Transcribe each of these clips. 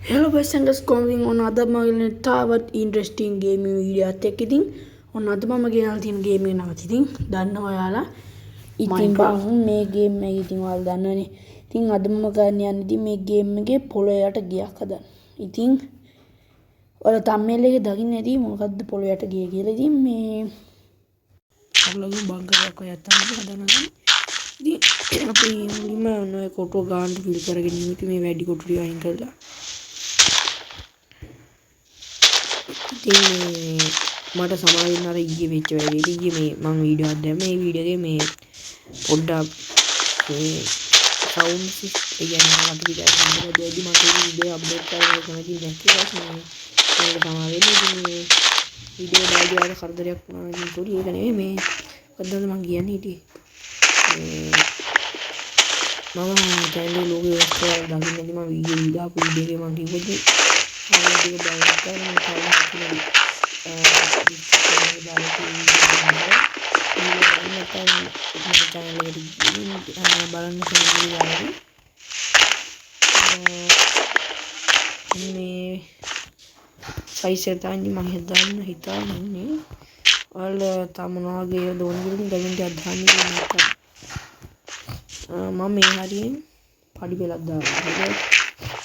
Hello guys and guys going on another මගේ තාවත් interesting gaming video එකක් එක්ක ඉතින් ඔන්න අද මම ගෙනල්ලා තියෙන ගේම් එක නම ඉතින් දන්නවා ඔයාලා ඉතින් බං මේ ගේම් එක ඉතින් ඔයාලා දන්නවනේ ඉතින් අද මම ගන්න යන්නේ ඉතින් මේ ගේම් එකේ පොළොයට ගියක් හදන්න ඉතින් ඔයාලා thumbnail එකේ දකින්න ඇති මොකද්ද පොළොයට ගිය කියලා ඉතින් මේ අලුත් බංකරයක් ඔය තමයි හදනවා ඉතින් අපි මුලින්ම ඔය කොටුව ගන්න ෆිල් කරගෙන ඉමු මේ වැඩි කොටු ටික අයින් කරලා මට සමාවෙන්න අර ඊයේ වෙච්ච වැඩේට ඊයේ මේ මම වීඩියෝ එකක් දැම්මේ මේ වීඩියෝ එකේ මේ පොඩ්ඩක් මේ සවුන්ඩ් සිස්ටම් කියන්නේ මට විදිහට දෙද්දි මට වීඩියෝ අප්ඩේට් කරලා කැමති දැක්කේ ඒක සමාවෙන්න ඉතින් මේ වීඩියෝ දාලා වල කරදරයක් වුණා ඉතින් පොඩි ඒක නෙමෙයි මේ මොකද්ද මම කියන්නේ හිටියේ මම channel ලෝගෝ එක දාගෙන ඉඳි මම වීඩියෝ දාපු වීඩියෝ එකේ මම කිව්වොත් video download කරන්න කලින් මේ සයිස් එක තමයි මම හදන්න හිතන්නේ ඔයාලා තමනවාගේ දෝන වලින් කමෙන්ට් එකක් දාන්න මම මේ හරියෙන් පඩි පෙලක් දානවා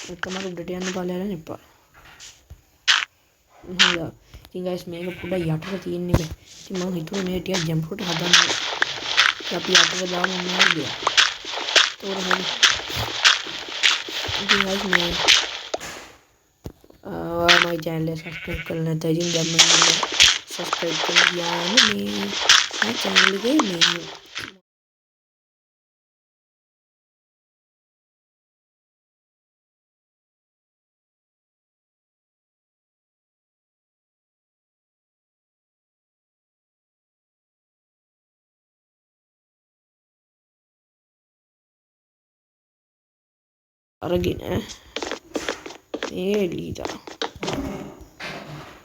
ඒක තමයි උඩට යන්න බලන්න එපා හොඳයි ඉතින් guys මේක පොඩ්ඩක් යටට තියෙන්නේ බෑ ඉතින් මම හිතුවා මේ ටික ජම්ප් එකට හදන්න අපි යටට දාමු නේද තෝරන්න ඉතින් guys මේ my channel එක subscribe කරලා නැත්නම් ඉතින් දැන් මම subscribe කරලා යන්නේ මේ channel එකේ මේ අරගෙන මේ ලීදා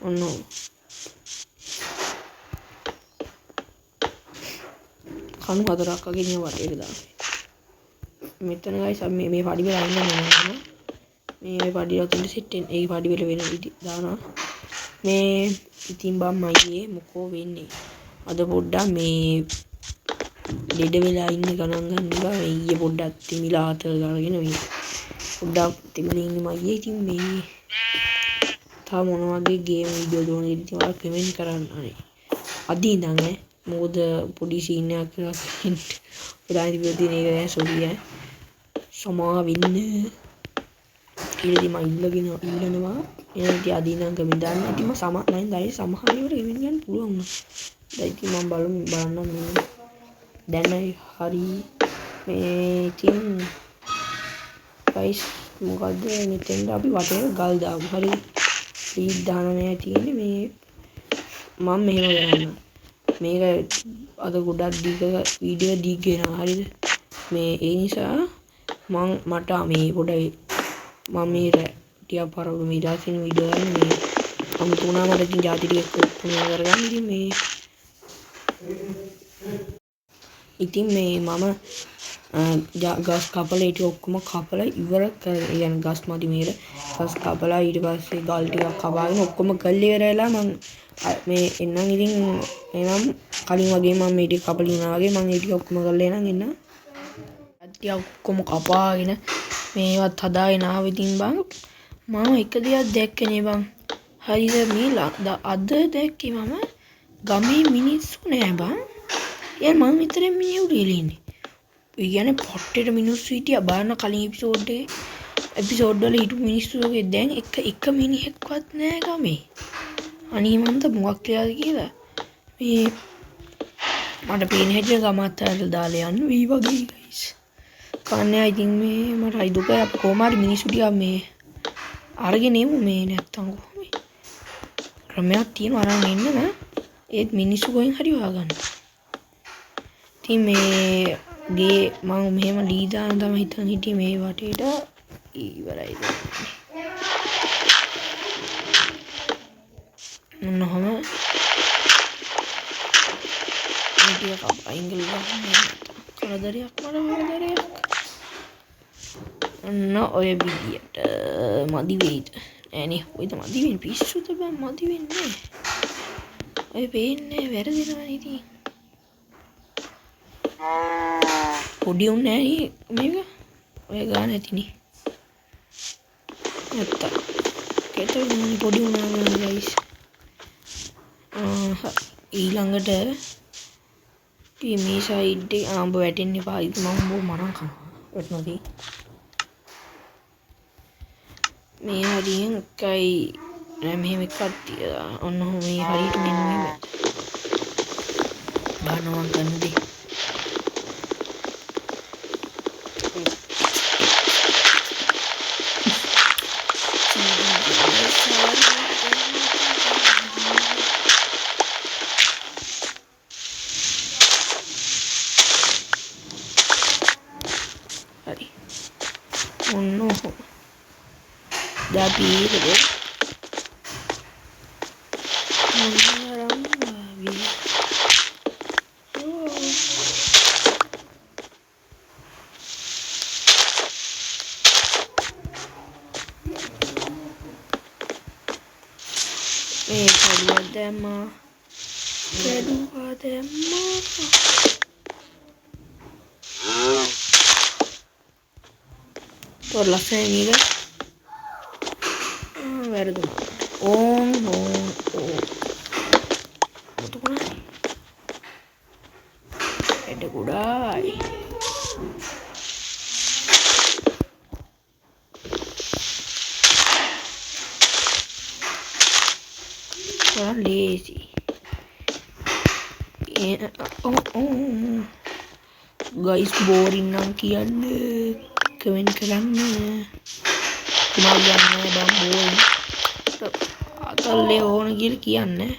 ඔන්න කණු හතරක් වගේ නේ වටේට දාන්න මෙතන ගයිස් මේ පඩි වල අයින් කරනවා මේ පඩි වලට සෙට් වෙන ඒ පඩි වල වෙන විදි දානවා මේ ඉතින් බම් අයියේ මොකෝ වෙන්නේ අද පොඩ්ඩක් මේ ලෙඩ වෙලා ඉන්න ගණන් ගන්නවා ඊයේ පොඩ්ඩක් තිමිලා අතල් ගාගෙන මේ පොඩ්ඩක් තිමිලා ඉන්නේ මගේ ඉතින් මේ තා මොන වගේ ගේම් වීඩියෝ දෝන ඉතින් ඔයාලා කමෙන්ට් කරන්න අනේ අද ඉඳන් මොකද පොඩි සීන් එකක් කියලා කමෙන්ට් ඔයාලා ඉතින් ඒක නෑ සෝරිය සමා වෙන්න ඊළඟට මම ඉල්ලනවා එනදී අද ඉඳන් කමෙන්ට් දාන්න ඉතින් මම සමහරවිට සමහර ඒවාට කමෙන්ට් ගන්න පුළුවන් වුණා දැන් ඉතින් මම බලන්න මේ දැන් හරි මේ ඉතින් guys මොකද්ද මෙතෙන්ද අපි වටේට ගල් දාමු හරි ලීඩ් දාන්න නෑ තියෙන්නේ මේ මම මෙහෙම කරන්න මේක අද ගොඩක් දීක වීඩියෝ දීක වෙනවා හරිද මේ ඒ නිසා මට මේ පොඩයි මම මේ ටිකක් පරවු මේ දාසින් වීඩියෝ ගන්න මේ මම තුනා මට ඉතින් ಜಾති ටික කොහොම කරගන්න ඉතින් මේ මම ගස් කපලා ඊට ඔක්කොම කපලා ඉවර කරගෙන ගස් මදි මේර ගස් කපලා ඊට පස්සේ ගල් ටිකක් කපාගෙන ඔක්කොම කල් ඉවරලා මම මේ එන්නම් ඉතින් එනම් කලින් වගේ මම මේ ටික කපලා ඉන්නවා වගේ මම ඒ ටික ඔක්කොම කරලා එන්නම් ටික ඔක්කොම කපාගෙන මේවත් හදාගෙන ආව ඉතින් බං මම එක දෙයක් දැක්කනේ බං හරිද මේ අද දැක්කේ මම ගමේ මිනිස්සු නෑ බං මම විතරේ මිනිහු ඉන්නේ ඒ කියන්නේ පොට්ටේට මිනිස්සු හිටියා බලන්න කලින් එපිසෝඩ් වල හිටපු මිනිස්සු වගේ දැන් එක මිනිහෙක්වත් නෑ ගමේ අනේ මන්ද මොකක් කියලාද කියලා මේ මට පේන හැටියට ගම අතට දාලා යන්න වී වගේ ගයිස් කන්නේ ඉතින් මේ මට හරි දුකයි අප කොහොම හරි මිනිස්සු ටික මේ අරගෙන එමු මේ නැත්තම් කොහොමද ක්‍රමයක් තියෙනවා අරන් එන්න නෑ ඒත් මිනිස්සු කොහෙන් හරි හොයාගන්න ඉතින් මේ ගේ මම මෙහෙම ලී දාන තමයි හිතන් හිටියේ මේ වටේට ඉවරයි මොනහම මේක අයින් කළා කරදරයක් ඔන්න ඔය විදියට මදි වෙයිද නෑනේ ඔය මදි වෙන්නේ පිස්සුද බං මදි වෙන්නේ ඔය පේන්නේ වැරදිනවා ඉතින් පොඩි උන්නේ නෑ මේක ඔය ගාන ඇතිනේ නැත්තා කේතෝ පොඩි උනා නේද ගයිස් ඊළඟට මේ සයිඩ් එක ආඹ වැටෙන්න එපා ඉතින් මම උඹ මරන් කනවා වැටුණාදී මේ හරියෙන් එකයි මෙහෙම එකක් තියලා ඔන්න මේ හරියට මෙන්න මෙහෙම ගන්නවා ගන්නදී හරි ඔන්න Tapi gitu kedua demo por la semilla වැරදුනා ඕන් මුතුකුණා එඩ ගොඩායි ලේසි ගයිස් බෝරින් නම් කියන්න කමෙන්ට් කරන්න මම යන්නේ බම් බෝරින් අතල්ලේ ඕන කියලා කියන්නේ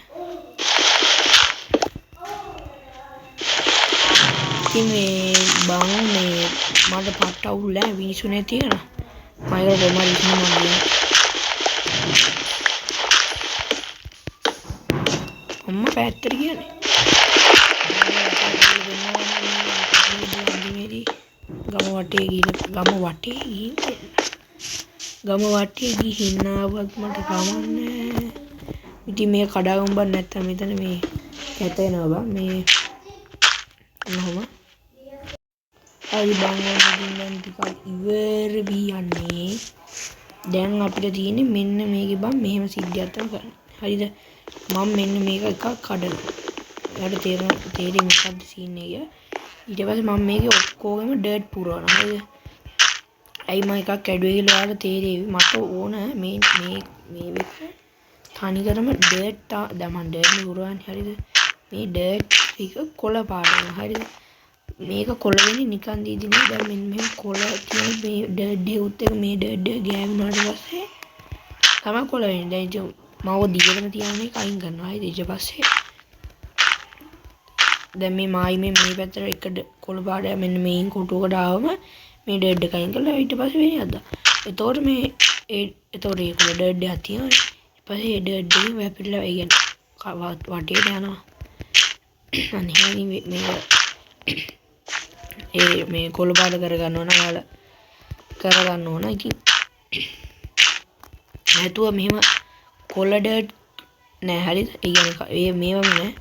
ඉතින් මේ බං මේ මට පට්ට අවුල් නෑ මිනිස්සු නැති වෙන මයිල දෙමාරි ඉන්නවා අම්මා පැත්තට කියන්නේ ගම වටේ ගිහින් ආවත් මට කමන්නේ ඉතින් මේ කඩාවම්බක් නැත්තම් මෙතන මේ කැත වෙනවා බං මේ කොහොම හරි බං ඕනෙකින් ටිකක් ඉවර බියන්නේ දැන් අපිට තියෙන්නේ මෙන්න මේකේ බං මෙහෙම සිද්ධියක් තමයි කරන්නේ හරිද මම මෙන්න මේක එකක් කඩනවා එයාට තේරෙන්නේ මොකද්ද සීන් එක ඊට පස්සේ මම මේකේ ඔක්කොගෙම ඩර්ට් පුරවනවා හරිද අයි මම එකක් කැඩුවේ කියලා ඔයාලට තේරෙවි මට ඕන මේ එක තනිකරම ඩර්ට් දැන් මම ඩර්ට් පුරවන්නේ හරිද මේ ඩර්ට් එක කොළ පාටම හරිද මේක කොළ වෙන්නේ නිකන් දීදී නේ දැන් මෙන්න මේ කොළ තියෙන මේ ඩර්ට් එකත් එක මේ ඩර්ට් එක ගෑවුනාට පස්සේ තමයි කොළ වෙන්නේ දැන් ඉතින් මම ඔය දිගටම තියන්නේ කයින් කරනවා හරිද ඊට පස්සේ දැන් මේ මායි මේ පැත්තට එක කොළ පාටය මෙන්න මේන් කොටුවකට ආවම මේ ඩර්ට් එක අයින් කරලා ඊට පස්සේ වෙන්නේ අද්දා එතකොට මේ එතකොට ඒ කොළ ඩර්ට් එකක් තියෙනවා ඊට පස්සේ ඒ ඩර්ට් එක වැපිරලා ඒ කියන්නේ වටේට යනවා අනිවාර්යෙන් මේ කොළ පාට කරගන්න ඕන ඔයාලා කරගන්න ඕන ඉතින් නැතුව මෙහෙම කොළ ඩර්ට් නෑ හරිද ඒ කියන්නේ මේවම නෑ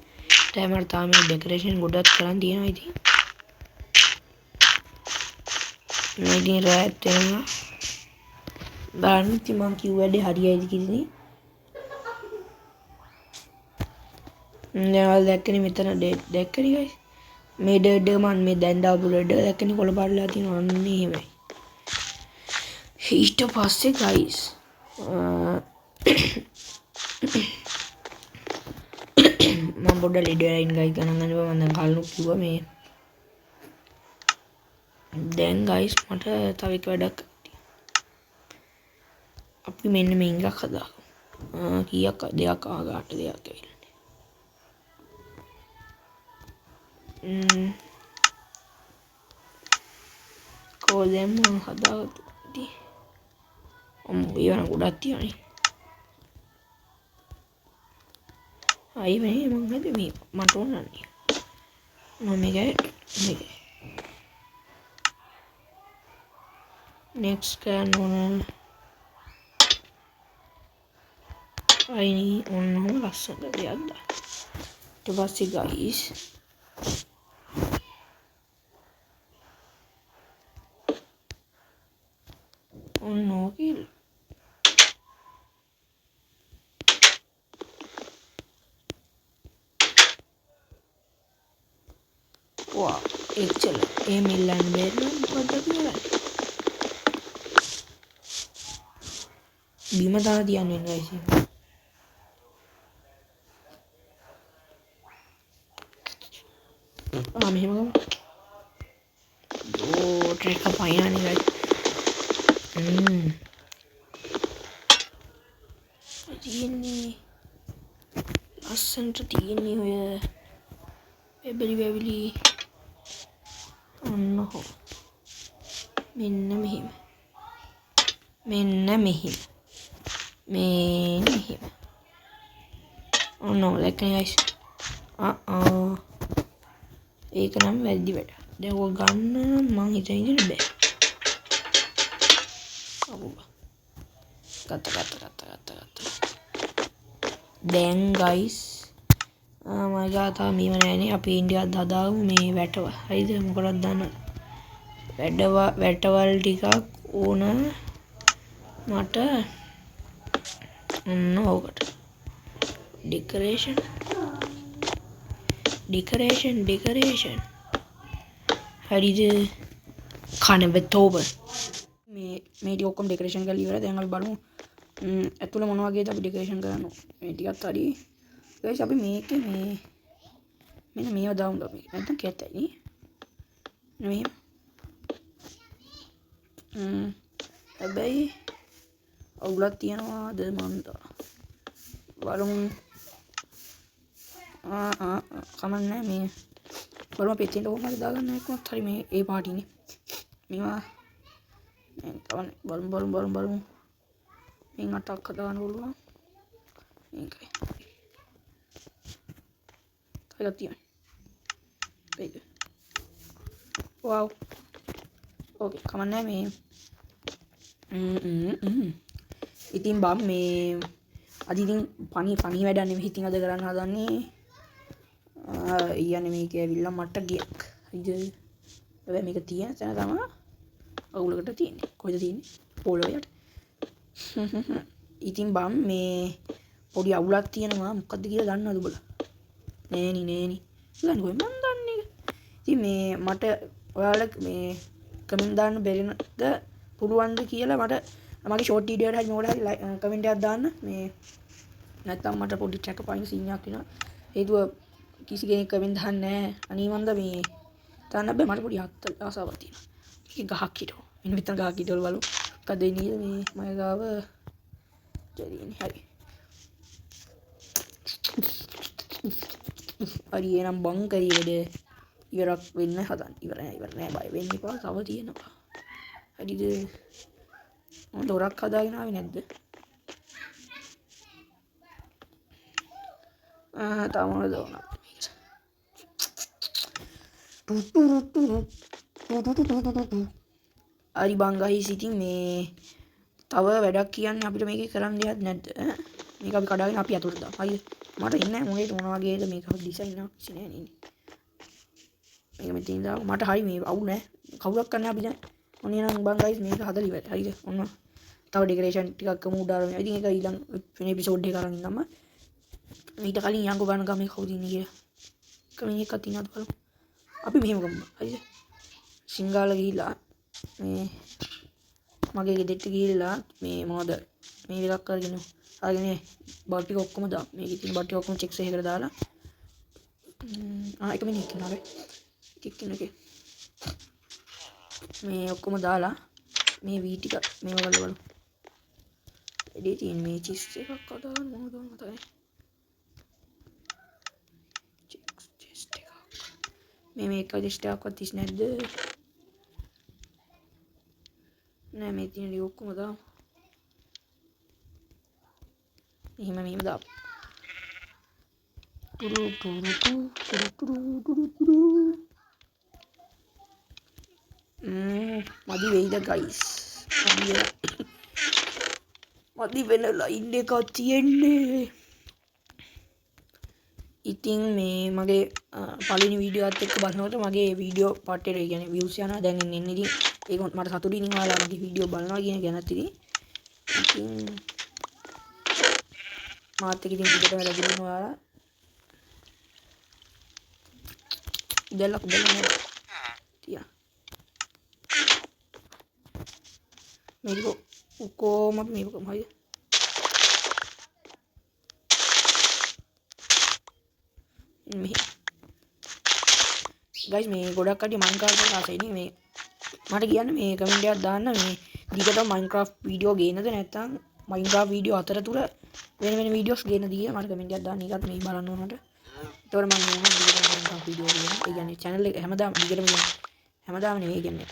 ටයිමර් තාම ඩෙකරේෂන් ගොඩක් කරන් තියෙනවා ඉතින් මම ඉතින් රෑත් වෙනවා බලන්න ඉතින් මං කිව්ව වැඩේ හරියයිද කියලා දැන් ඔයාලා දැක්කනේ මෙතන දැක්කනේ ගයිස් මේ ඩර්ට් එක මම මේ දැන් දාපු ඩර්ට් එක දැක්කනේ කොළ පාටලා තියෙනවා අන්න එහෙමයි ඊට පස්සේ ගයිස් මම පොඩ්ඩක් ලීඩ් වෙලා ඉන්න ගයිස් ගණන් ගන්නවා මම දැන් කලින් කිව්වා මේ දැන් ගයිස් මට තව එක වැඩක් අපි මෙන්න මේ එකක් හදාගමු කීයක් දෙයක් ආගාට දෙයක් ඇවිල්ලා කොහෙන්ද මම හදාගත්තේ ඊවන ගොඩක් තියනේ අයි මේ මම හදේ මේ මට ඕනන්නේ මම මේක next කරන්න ඕන අයිනි ඔන්නම ලස්සනට දෙයක් දාන්න. ඊට පස්සේ ගයිස් ඔන්න ඕකේ වා එච්චර ඒ මිල්ලන්න බැරි නම් මොකද කරන්නේ? බිම දාලා තියන්නේ ගයිස්. මෙහෙම ගමු. ट्रैक का पानी आने का තියෙන්නේ ලස්සනට තියෙන්නේ ඔය වෙබලි ඔන්න හො මෙන්න මෙහෙම ඔන්න දැක්කනේ ගයිස් ඒක නම් වැරදි වැඩ. දැන් ඔය ගන්න මං හිතන ඉතින් බෑ. ගත්තා. දැන් ගයිස් මම ගාතා මේව නෑනේ අපි ඉන්දියාත් හදාගමු මේ වැටව. හරිද? මොකටද දන්නවද? වැටවල් ටිකක් ඕන මට ඔන්න ඕකට. ඩෙකරේෂන් හරිද? කනවතෝබ මේ ටික ඔක්කොම ඩෙකරේෂන් කරලා ඉවරයි. දැන් අපි බලමු ඇතුළේ මොන වගේද අපි ඩෙකරේෂන් කරන්න. මේ ටිකත් හරි ගයිස් අපි මේකේ මෙන්න මේව දාමු අපි. නැත්නම් කැතයි නේ. හැබැයි අවුලක් තියනවාද මන්දා. බලමු. කමන්නේ මේ බලමු අපි එතෙන්ට කොහොමද දාගන්න එකවත් හරි මේ ඒ පාටිනේ. මේවා බලමු. මේ අටක් හදාගන්න පුළුවන්. මේකයි. තාලා තියන්න. ඒක. වව්. ඕකේ කමන්නේ මේ ඉතින් බම් මේ අද ඉතින් පණි වැඩක් නෙවෙයි ඉතින් අද කරන්න හදන්නේ ඊයන්නේ මේක ඇවිල්ලා මට ගියක්. හරිද? හැබැයි මේක තියෙන තැන තමයි අවුලකට තියෙන්නේ. කොහෙද තියෙන්නේ? පොළොවට. ඉතින් බම් මේ පොඩි අවුලක් තියෙනවා. මොකද්ද කියලා දන්නවද ඔබලා? නෑනි. දන්නේ කොහෙන්ද මන් දන්නේ? ඉතින් මේ මට ඔයාලා මේ කමෙන්ට් දාන්න බැරිද පුළුවන්ද කියලා මට මගේ ෂෝට් වීඩියෝට හරි මොකට හරි කමෙන්ට් එකක් දාන්න. මේ නැත්තම් මට පොඩි ට්‍රැක් පයින් සීන් එකක් වෙනවා. හේතුව කිසි කෙනෙක් කමෙන්ට් දාන්නේ නැහැ. අනේ මන්ද මේ දාන්න බෑ. මට පොඩි ආසාවක් තියෙනවා. ඒක ගහක් හිටව. මෙන්න මෙතන ගහක් හිටවල බලමු. මොකද වෙන්නේ මේ මගේ ගාව ජරීනේ හරි. හරි එනම් බං කරි වැඩ ඉවරක් වෙන්න හදන්න. ඉවර නෑ බය වෙන්න එපා. තව තියෙනවා. හරිද? මම දොරක් හදාගෙන ආවේ නැද්ද? තාම දෝනා. හරි බං ගයිස් ඉතින් මේ තව වැඩක් කියන්නේ අපිට මේකේ කරන්න දෙයක් නැද්ද? මේක අපි කඩාගෙන අපි අතුරට දාමු. හරිද? මට ඉන්නේ මොකේද මොන වගේද මේක ඩිසයින් එකක් ඉන්නේ නෑ නේ. මේක මෙතනින් දාමු. මට හරි මේ අවු නෑ. කවුරක් කරන්නේ අපි දැන්. ඔන්න එනම් බං ගයිස් මේක හදලා ඉවරයි. හරිද? ඔන්න තව ඩෙකරේෂන් ටිකක් කමු උඩාරම. ඉතින් ඒක ඊළඟ වෙන එපිසෝඩ් එක කරන් ඉන්නම ඊට කලින් යංගෝ බලන්න ගමේ කවුද ඉන්නේ කියලා. කමින් එකක් තියනවාද බලමු. අපි මෙහෙම කරමු. හරිද? සිංගාල ගිහිල්ලා මේ මගේ ගෙදරට ගිහිල්ලා මේ මොනවද මේ එකක් අරගෙන බට් ටික ඔක්කොම දාමු. මේකේ තියෙන බට් ටික ඔක්කොම චෙක්ස් එකකට දාලා එක මිනිත් ඉන්නවා. එකේ මේ ඔක්කොම දාලා මේ වී ටික මේව කරලා බලමු. එදී තියෙන මේ චිස් එකක් අදාගන්න මොනවද මතකයි. චිස් එකක්. මේක චිස් එකක්වත් තිස් නැද්ද? නෑ මේ තියෙන ටික ඔක්කොම දාමු. මෙහෙම දාමු. මදි වෙයිද ගයිස්? මදි වෙන ලයින් එකක් තියෙන්නේ. ඉතින් මේ මගේ පළවෙනි වීඩියෝ එකත් එක්ක බලනකොට මගේ වීඩියෝ පාටේට කියන්නේ views යනවා දැන් එන්නේ. ඉතින් ඒක මට සතුටින් ඉතින් ඔයාලා මගේ වීඩියෝ බලනවා කියන ගැනත් ඉතින් මාත් එක්ක ඉතින් පිටට වැඩගෙන ඔයාලා දෙලක් බලන්න තියා මේක කොහොම මේක කොහමයි guys මේ ගොඩක් කටි Minecraft එක ආසයි නේ මේ මට කියන්න මේ කමෙන්ට් එකක් දාන්න මේ දිගටම Minecraft වීඩියෝ ගේනද නැත්නම් Minecraft වීඩියෝ අතරතුර වෙන වෙන වීඩියෝස් ගේනද කියලා මට කමෙන්ට් එකක් දාන්න. ඒකත් මේ බලන්න ඕනට. ඒතකොට මම දිගටම Minecraft වීඩියෝ ගේනවා. ඒ කියන්නේ channel එක හැමදාම දිගටම ගේනවා. හැමදාම නෙවෙයි කියන්නේ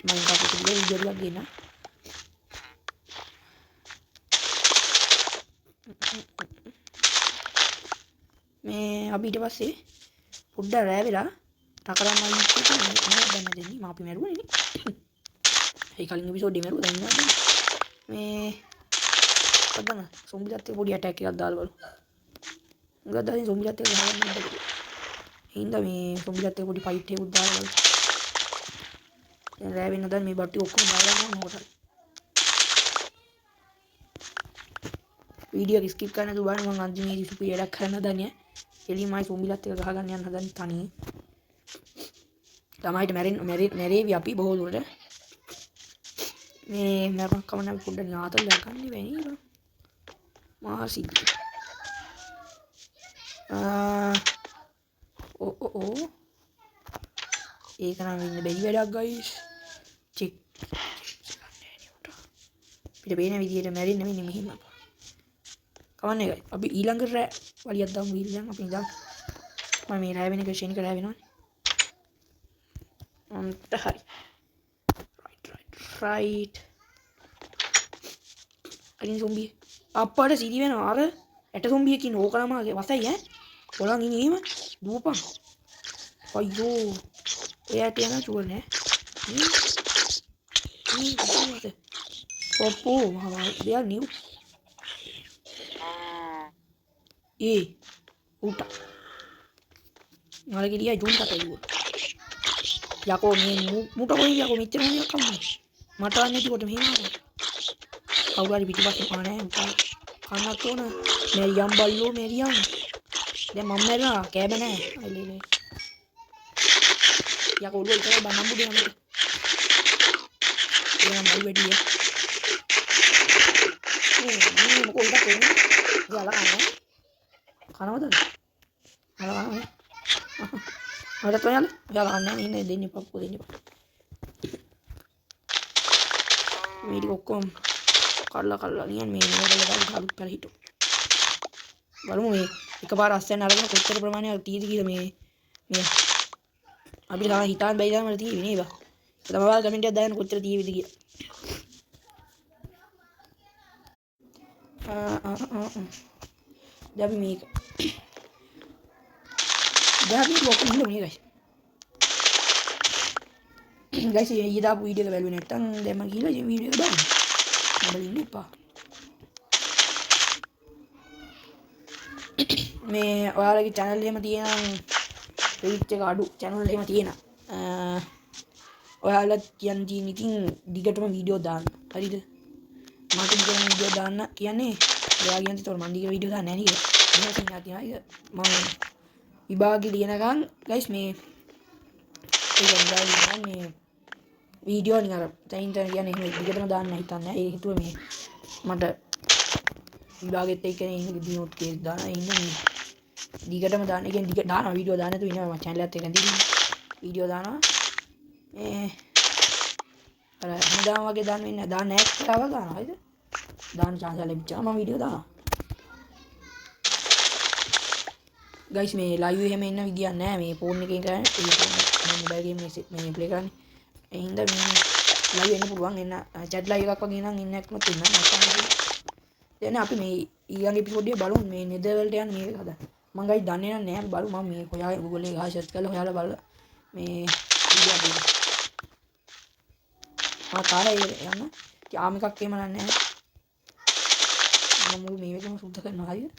Minecraft එක දිගට වීඩියෝ ටිකක් ගේනවා. මේ අපි ඊට පස්සේ පොඩ්ඩක් රෑ වෙලා තකරම් මයික් එක මොනවද දැන් දෙන්නේ මම අපි මරුවනේ නේ. ඒ කලින් එපිසෝඩ් එකේ මරුවා දැන් නේද මේ පදන සොම්බිලත් එක්ක පොඩි ඇටැක් එකක් දාලා බලමු. මොකද දැන් සොම්බිලත් එක්ක ගහන්න බෑ. හින්දා මේ සොම්බිලත් එක්ක පොඩි ෆයිට් එකක් දාලා බලමු. දැන් රෑ වෙන දැන් මේ බට්ටි ඔක්කොම දාලා යනවා මොකටද वीडियो स्किप करने तो बाद मैं अंतिम सुपीरियर करना दानिया एली माय सोमिलाते गहगन යන හදන තනිය ළමයිට මැරේ අපි බොහෝ දුරට මේ මරණ කමන පොඩ්ඩක් නාතල් ගන්න වෙන්නේ මාසි ඕ ඒක නම් ඉන්න බැරි වැඩක් ගයිස් චෙක් පිට බේන විදියට මැරෙන්න මෙන්න මෙහෙම කවන්නේ ගයි අපි ඊළඟ රෑ වලියක් දාමු ඊළඟ අපි ඉඳන් මම මේ රෑ වෙන එක ෂේන් කරලා වෙනවනේ හරි right අරින් zombie අප්පට සිරි වෙනවා අර ඇට zombie එකකින් ඕකලමාගේ වසයි ඈ ඔලන් ඉන්නේ එහෙම දුවපන් අයියෝ එයාට යන චුවර් නෑ පොප්පෝ දෙයක් නිව් උට මලගේ දිහා ජූන් කටයි යකෝ මේ මුට කොයි යකෝ මෙච්චර මොනියක් කම්මයි මට අන්නේ ටිකට මෙහෙම කවුරු හරි පිටිපස්සේ පානේ කන්නත් ඕන මෙරියම් බල්ලෝ මෙරියම් දැන් මම මැරෙනවා කෑම නෑ අයිලේ යකෝ ඔළුව ඉතල බනම් බුදේ යන්න එයා මල් වෙඩියේ මොකෝ ඉත කොන්නේ යාලා කන්නේ කනවද යාලා කන්නේ මට තෝයල් යාලා කන්නේ ඉන්නේ දෙන්නේ පප්පු දෙන්නේ මේක ඔක්කොම කල්ලා නියන් මේ නෝඩල ගාලා ගාලුත් කරලා හිටු බලමු මේ එකපාර අස්සෙන් අරගෙන කොච්චර ප්‍රමාණයක් තියෙද කියලා මේ අපිට තාම හිතාන්න බැයි තාම තියෙන්නේ නේද තමයි ඔයාලා කමෙන්ට් එකක් දාන්න කොච්චර තියෙවිද කියලා දැන් මේක දැන් මේක ඔක්කොම ඉන්නේ guys ये दा वीडियो का वैल्यू නැත්තම් දැන් මම ගිහලා මේ වීඩියෝ එක බලන්න බලන්න එපා මේ ඔයාලගේ channel එකේම තියෙන reach එක අඩු channel එකේම තියෙන ඔයාලා කියන්නේ ඉතින් දිගටම වීඩියෝ දාන්න හරිද මට දිගටම වීඩියෝ දාන්න කියන්නේ ඔයා කියන්නේ තොර මන් දිගට වීඩියෝ දාන්න නැහැ නේද මම විභාගෙ ලියනකම් guys මේ මේ වීඩියෝ නිකන් අර තැන් කියන්නේ එහෙම දිගටම දාන්න හිතන්නේ ඒ හිතුවේ මේ මට විභාගෙත් එක්ක ඉන්න දිනොත් කේස් දාන ඉන්නේ මේ දිගටම දාන්න කියන්නේ දිගට දානවා වීඩියෝ දාන්න තු ඉන්නවා මම channel එකත් එක්ක දිගට වීඩියෝ දානවා මේ අර හැමදාම වගේ දාන්න වෙන්නේ දාන්න නැහැ කියලා දානවා හරිද දාන්න chance එක ලැබිච්චා මම වීඩියෝ දානවා guys මේ live එහෙම ඉන්න විදියක් නැහැ මේ ෆෝන් එකෙන් කරන්නේ මොබයිල් ගේම් මේ ප්ලේ කරන්නේ ඒ හින්දා මේ live එන්න පුළුවන් එන්න chat live එකක් වගේ නම් ඉන්න එකම තියෙනවා දැන් අපි මේ ඊළඟ එපිසෝඩ් එක බලමු මේ නෙදර් වලට යන මේක හදන්න මම guys දන්නේ නැහැ බලමු මම මේ හොයා Google එකේ ගහලා search කරලා හොයාලා බලලා මේ වීඩියෝ එක ආ කාරේ යන්න යාම එකක් එහෙම නැහැ මම මේ වෙලම සුද්ධ කරනවා හරිද?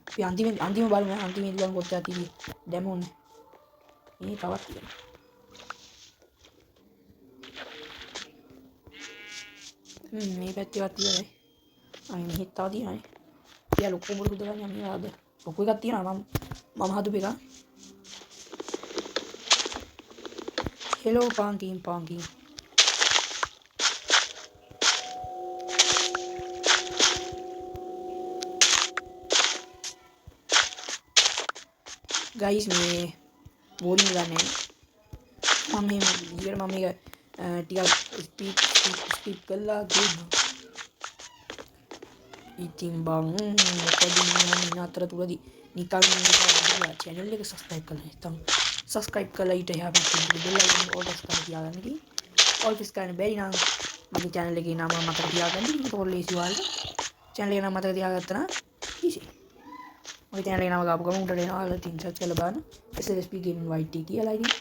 අපි අන්තිම බලමු අන්තිමේදී බලමු කොච්චර තියෙන්නේ. දැන් ඕනේ. මේ තවත් තියෙනවා. මේ පැත්තේවත් තියෙනවා. අනේ මෙහෙත් තව තියෙනවානේ. යා ලොකු මොකද සුද්ධ කරන්නේ අනේ ආද. ලොකු එකක් තියෙනවා මම හදුපු එක. හෙලෝ පාන්කින් ගයිස් මේ බෝරින් ගන්න මම මේ විදියට මම මේක ටිකක් ස්පීඩ් කරලා ගන්නවා. ඉතින් බං මොකද මම අතරතුරදී නිකන් channel එක subscribe කරලා නැත්නම් subscribe කරලා ඊට එහා පැත්තේ bell icon all press කරලා තියාගන්න ඉතින් all press කරන්න බැරි නම් මගේ channel එකේ නම මතක තියාගන්න. ඒක ලේසි වලට channel එක නම මතක තියාගත්තා නම් easy. මගේ channel එක නම ගාපු ගමන් උඩට එනවා ඉතින් search කරලා බලන්න SLSP Gaming YT කියලා ඉතින්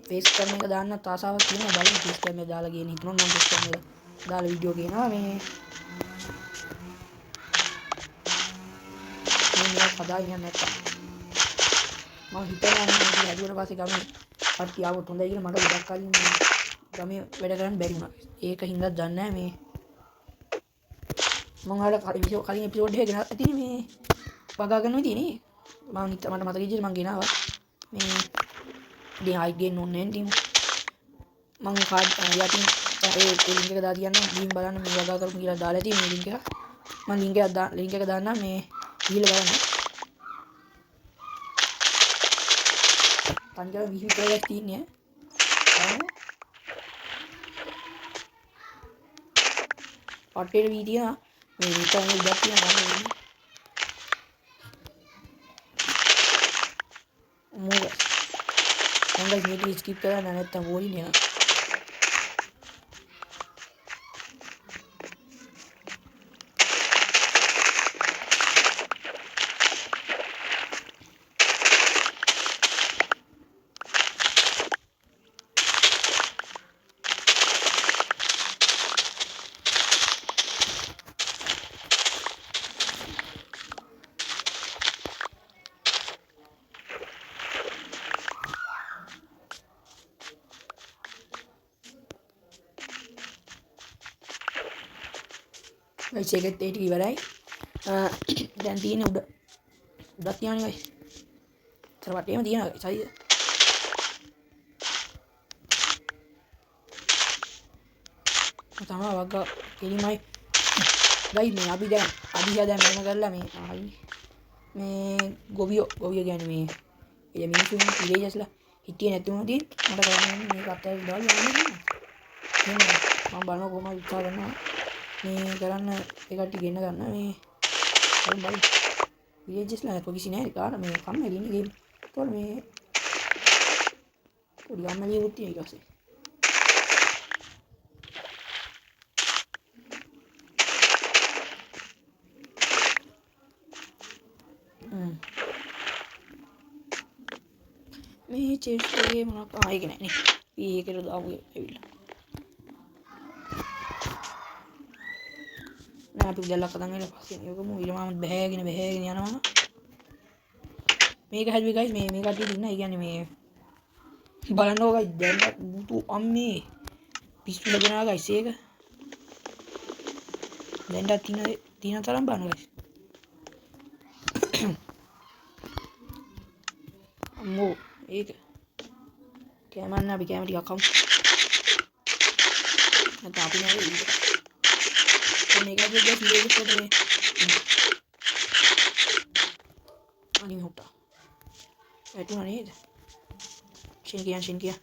face කරන එක දාන්න ආසාවක් තියෙනවා බලන්න face කරන එක දාලා ගේන හිතනවා මම face කරන එක දාලා වීඩියෝ ගේනවා මේ කදා ඉන්න නැත්තම් මම හිතනවා මම හැදුවට පස්සේ ගමේ කට්ටිය ආවොත් හොඳයි කියලා මට ගොඩක් කලින් ගමේ වැඩ කරන්න බැරි වුණා. ඒක හින්දා දන්නේ නැහැ මේ මම කලින් එපිසෝඩ් එකේ ගෙනත් ඇතිනේ මේ වගා ගන්නවා තියෙන්නේ. මම මට මතක විදිහට මම ගෙනාවා මේ ඉතින් ආයි ගේන්න ඕනේ නැහැ ඉතින් මම කාඩ් යටින් ඒ ලින්ක් එක දාලා තියන්න ගිහින් බලන්න මේ වගා කරමු කියලා දාලා තියෙන මේ ලින්ක් එක මම ලින්ක් එක දාන්නම් මේ ගිහලා බලන්න පන්ජර 20 විතරක් තියෙන්නේ පටේට වීඩියෝ මේ විතරක් ඉඩක් තියෙනවා මම මේක ස්කිප් කරලා නැත්තම් බෝරින් යනවා. guys ඒකත් ඒ ටික ඉවරයි. දැන් තියෙන්නේ උඩක් තියානේ guys. තර වටේම තියනවා guys. හරිද? තමයි වග කෙලිමයි guys මේ අපි දැන් මෙහෙම කරලා මේ ගොවියෝ කියන්නේ මේ ඒ මිනිස්සු විලේජස්ලා හිටියේ නැති වුණා දින් මට කරන්නේ මේක අතට දාලා යන්නේ. මම බලනවා කොහොමද උත්සාහ කරනවා මේ කරන්න ඒකට ගෙන්න ගන්න මේ බලමු විලේජස්ලා පොලිසි නෑ කාට මේ කම්මැලි ඉන්නේ ගේම්. ඒතකොට මේ පොඩි කම්මැලි වුත් තියෙන ඊට පස්සේ මේ චේස් එකේ මොනක් ආයෙක නෑ නේ. ඒකට දාමු ඇවිල්ලා. නෑ අපි උදැල්ලක් අතන් ගිහලා පස්සේ යකමු ඊළඟට බෑගෙන යනවා. මේක හැදුවේ guys මේ කට්ටිය ඉන්න. ඒ කියන්නේ මේ බලන්නකෝ guys දැන් බුතු අම්මේ පිස්සු ලැබෙනවා guys ඒක. දැන්ට තියෙන තරම් බලන්න guys. අම්මෝ ඒක කැමන්න අපි කැම ටිකක් කමු. නැත්නම් අපි නෑ මේක දෙයක් විදිහට කරේ. අනිත් හොට්ටා. වැටුණා නේද? ෂින් කියා.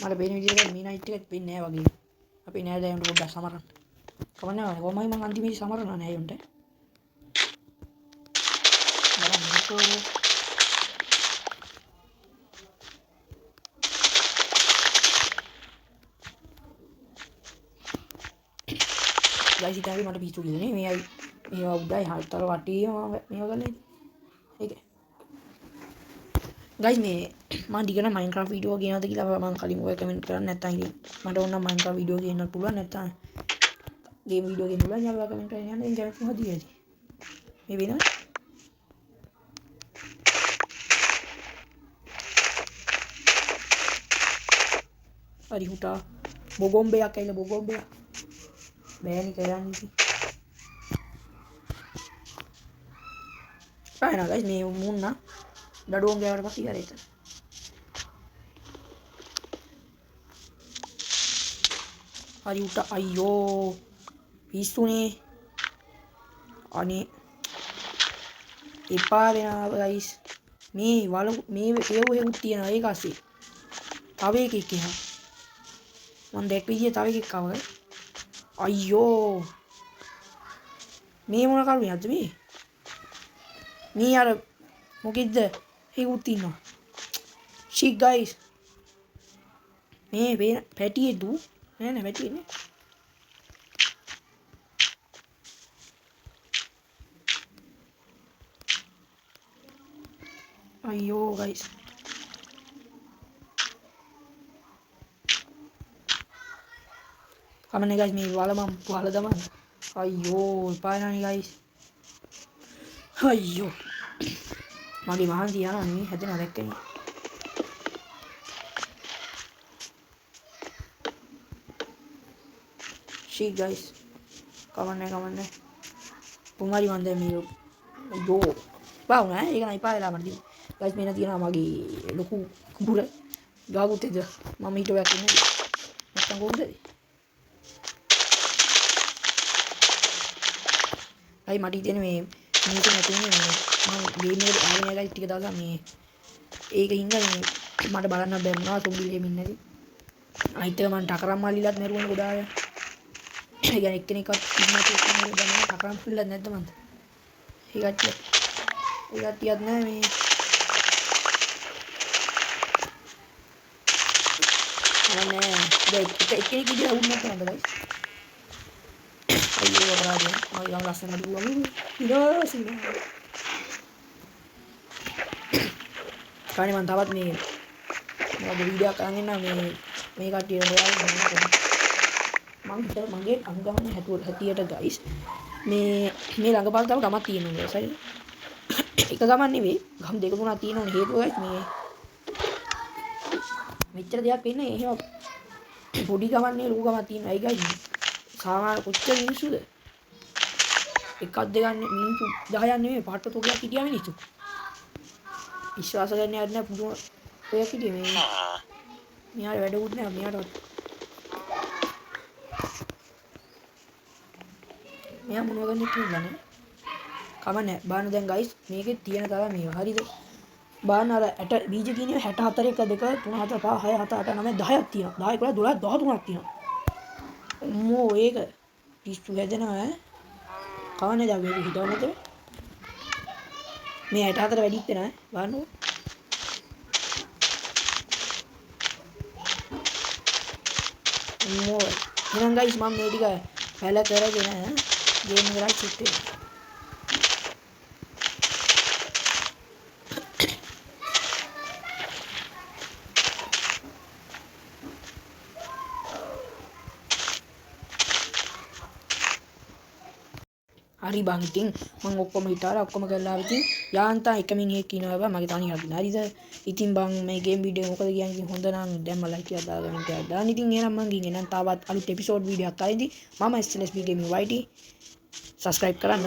මට බේන විදිහට මේ නයිට් එකත් වෙන්නේ නෑ වගේ. අපි නෑ දැන් පොඩ්ඩක් සමරන්න. කවන්න නෑ කොහොමයි මම අන්තිමේදී සමරනවා නෑ යොන්ට. guys ඉතින් මට පිස්සු ගිහනේ මේවා උඩයි හතර වටේම මේවා ගලයි. ඒක ගයිස් මේ මම දිගට Minecraft වීඩියෝ ගෙනනවද කියලා මම කලින් ඔය කමෙන්ට් කරන්න නැත්නම් ඉතින් මට ඕන නම් Minecraft වීඩියෝ ගෙනන්න පුළුවන් නැත්නම් ගේම් වීඩියෝ ගෙනන්න පුළුවන් යාළුවා කමෙන්ට් කරන්න යන්න ඉන්ටර්නෙට් එක හොදියි ඇති මේ වෙනවා හරි හුටා බොගොම්බයක් ඇවිල්ලා බොගොම්බයක් බෑනි කරන්නේ ඉතින් පායනා ගයිස් මේ මුන්නා දඩුවම් ගෑවට පස්සේ ඉවරයි එතන හරි උට අයියෝ පිස්සුනේ අනේ එපා වෙනවා ගයිස් මේ වල මේ ඒව හේකුත් තියනවා ඒක ASCII තව එකෙක් එහා මම දැක්ක විදිය තව එකෙක් ආවා අයියෝ මේ මොන කරුණක්ද මේ අර මොකෙද්ද හේකුත් ඉන්නවා shit guys මේ පැටියේ දු නෑ පැටියේ නේ අයියෝ guys කමන්නේ guys මේ වල මම වල දමන්න අයියෝ පායනානේ guys අයියෝ මගේ මහන්සි යනවා නේ හැදෙනවා දැක්කනේ shit guys කමන්නේ පුමාරි මන් දැන් මේ අයියෝ බාවුනා ඒක නයි පායලා මට දින guys මේන තියනවා මගේ ලොකු කුඹුර ගාගුත්තේද මම ඊට ඔයක් ඉන්නේ නැත්තම් කොහොමද අයි මට හිතෙන්නේ මේ මේක නැතුනේ මම ගේම් එකට ආවේ නෑ ටික දවසක් මේ ඒක හින්දා මේ මට බලන්න බැරි වුණා සොම්බි ගේම් ඉන්නේ අයිත් එක මම ටකරම් මල්ලිලත් නරුවනේ ගොඩාය ඒ කියන්නේ එක්කෙනෙක්වත් ඉන්නත් එක්කෙනෙක් දැන් ටකරම් පිල්ලත් නැද්ද මන්ද ඒ කට්ටියත් නෑ මේ අනේ දැන් එක්කෙනෙක් ඉඳලා වුණා නැද්ද guys අයියෝ අපරාධය මගේ ගම ලස්සනට ගිහුවා ඉරසින කාණේ මම තවත් මේ මොකද වීඩියෝ කරන් ඉන්න මේ කට්ටිය හොයාගෙන මම හිතලා මගේ අංගමනේ හැටියට ගයිස් මේ ළඟපාර තව ගමක් තියෙනවා සරි එක ගමක් නෙවෙයි ගම් දෙක තුනක් තියෙනවනේ හේතුව ගයිස් මේ මෙච්චර දෙයක් වෙන්නේ එහෙම පොඩි ගමක් නේ ලොකු ගමක් තියෙනවා ඒ ගයිස් සාමාන්‍ය කොච්චර මිනිස්සුද එකක් දෙකක් මිනිස්සු 10ක් නෙමෙයි පාට තෝගයක් හිටියා මිනිස්සු විශ්වාස කරන්න යන්න නෑ පුදුම ඔයක් හිටියේ මේ මෙයාට වැඩකුත් නෑ මෙයාට මෙයා මොනව ගන්නෙ කියලා නේ කමන්නේ බාන්න දැන් ගයිස් මේකේ තියෙන තරම මේව හරිද බාන්න අර ඇට බීජ කියන්නේ 64 1 2 3 4 5 6 7 8 9 10ක් තියෙනවා 10 11 12 13ක් තියෙනවා මෝ ඒක පිස්සු හැදෙනවා ඈ කවන්නේ දැන් මේක හිතවන්නද මේ 64 වැඩිත් වෙනා බලන්නකො මෝ එහෙනම් ගයිස් මම මේ ටික පැල කරගෙන ගේම් එකක් චෙක් කරනවා හරි බං ඉතින් මම ඔක්කොම හිතාලා ඔක්කොම කරලා ඉතින් යාන්තා එක මිනිහෙක් ඉනවා බං මගේ තනියම හරිද හරිද ඉතින් බං මේ ගේම් වීඩියෝ මොකද කියන්නේ හොඳ නම් දැන් මම ලයික් එකක් දාලා කමෙන්ට් එකක් දාන්න ඉතින් එහෙනම් මං ගිහින් එනම් තාවත් අලුත් එපිසෝඩ් වීඩියෝ එකක් ආයිදී මම SLSB Gaming YT subscribe කරන්න